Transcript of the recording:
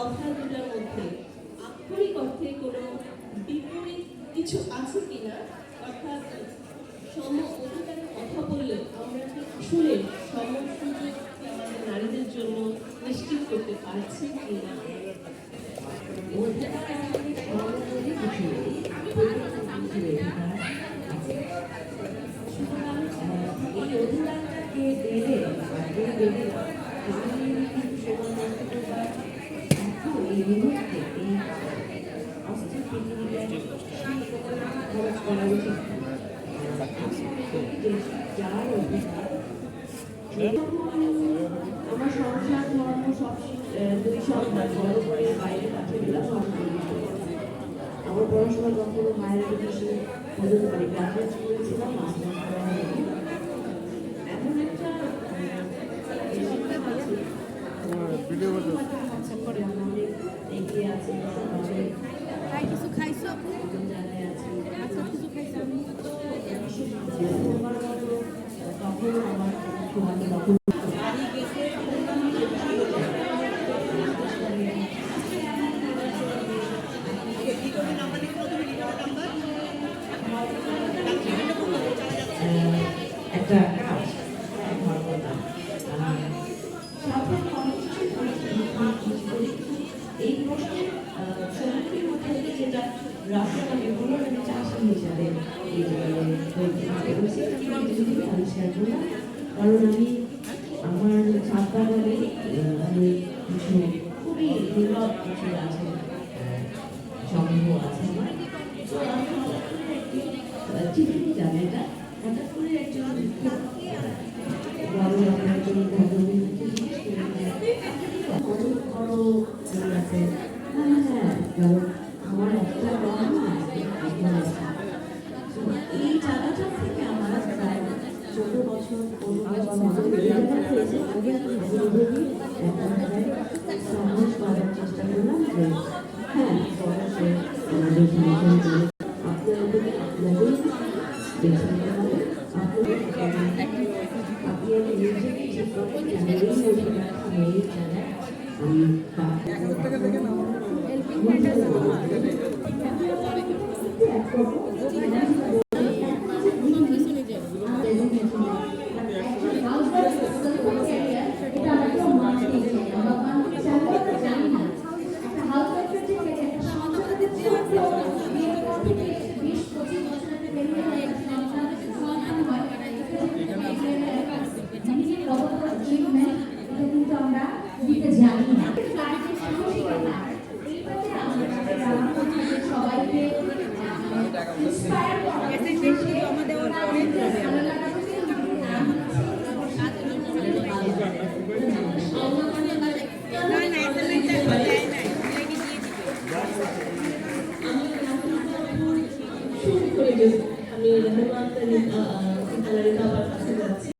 কথাগুলোর মধ্যে আক্ষরিক অর্থে কোনো বিপরীত কিছু আছে কিনা, অর্থাৎ সম অধিকারের কথা বললে আমরা কি আসলে সম সুযোগ আমাদের নারীদের জন্য নিশ্চিত করতে পারছি কিনা? এই অধিকারটাকে দেবে এই মুহূর্তে এই অস্থির পৃথিবীতে খরচ করা উচিত। যার অধিকার আমার সংসার ধর্ম সব দুই সন্তান বড় করে বাইরে পাঠিয়ে দিলাম। আমার পড়াশোনা কখনো মায়ের উদ্দেশ্যে বলতে পারি, গ্রাজুয়েট করেছিলাম, মাস্টার্স করা হয়নি। এমন একটা এগিয়ে আছে, কিছু খাইছো জায়গায় আছি। তখন আমার তখন একটা কাজ এই প্রশ্নের সম্মুখীন হতে হলে যেটা রাস্তাটা বিভিন্ন চাষি হিসাবে আবিষ্কার করলাম। কারণ আমি আমার ছাদ বাগানে আমি কিছু খুবই দুর্লভ কিছু আছে সংগ্রহ আছে আমার। তো আমি ঠিকই জানি এটা হঠাৎ করে একজন বড় একজন ভদ্রমহিলাকে জিজ্ঞেস করে আছে। হ্যাঁ, কারণ আমার একটা এই জায়গাটা থেকে আমার প্রায় 14 বছর সাহস করার চেষ্টা করলাম যে হ্যাঁ অবশ্যই আমাদের আপনি নিজেকে ঠিক আমি